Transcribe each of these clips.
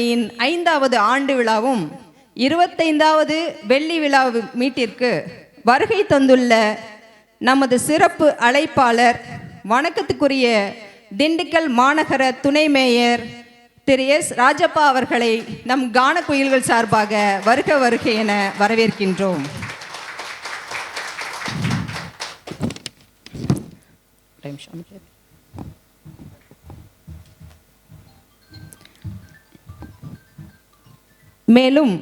யின் 5வது ஆண்டு விழாவும் 25வது வெள்ளி விழா மீட்டிற்கு வருகை தந்துள்ள நமது சிறப்பு அழைப்பாளர், வணக்கத்துக்குரிய திண்டுக்கல் மாநகர துணை மேயர் திரு எஸ் ராஜப்பா அவர்களை நம் கான குயில்கள் சார்பாக வருக வருக என வரவேற்கின்றோம். மேலும்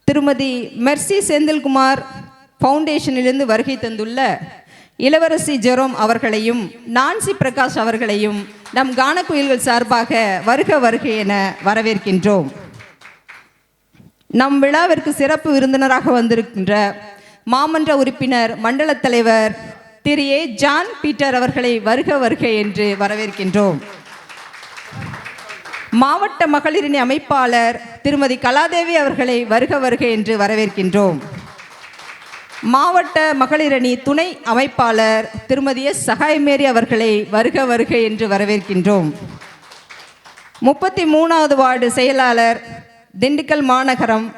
திருமதி மெர்சி செந்தில்குமார் ஃபவுண்டேஷனிலிருந்து வருகை தந்துள்ள இளவரசி ஜெரோம் அவர்களையும் நான்சி பிரகாஷ் அவர்களையும் நம் கானக்குயில்கள் சார்பாக வருக வருக என வரவேற்கின்றோம். நம் விழாவிற்கு சிறப்பு விருந்தினராக வந்திருக்கின்ற மாமன்ற உறுப்பினர் மண்டல தலைவர் திரு ஏ ஜான் பீட்டர் அவர்களை வருக வருக என்று வரவேற்கின்றோம். மாவட்ட மகளிரணி அமைப்பாளர் திருமதி கலாதேவி அவர்களை வருக வருக என்று வரவேற்கின்றோம். மாவட்ட மகளிரணி துணை அமைப்பாளர் திருமதி எஸ் சகாயமேரி அவர்களை வருக வருக என்று வரவேற்கின்றோம். 33வது வார்டு செயலாளர் திண்டுக்கல் மாநகரம்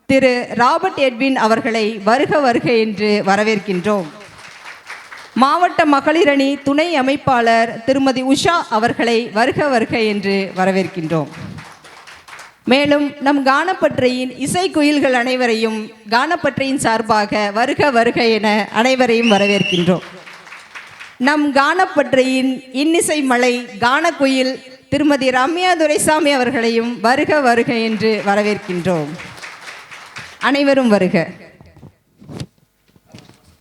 திரு ராபர்ட் எட்வின் அவர்களை வருக வருக என்று வரவேற்கின்றோம். மாவட்ட மகளிரணி துணை அமைப்பாளர் திருமதி உஷா அவர்களை வருக வருக என்று வரவேற்கின்றோம். மேலும் நம் கானப்பற்றையின் இசைக்குயில்கள் அனைவரையும் கானப்பற்றையின் சார்பாக வருக வருக என அனைவரையும் வரவேற்கின்றோம். நம் கானப்பற்றையின் இன்னிசை மலை கானக்குயில் திருமதி ரம்யா துரைசாமி அவர்களையும் வருக வருக என்று வரவேற்கின்றோம். அனைவரும் வருக.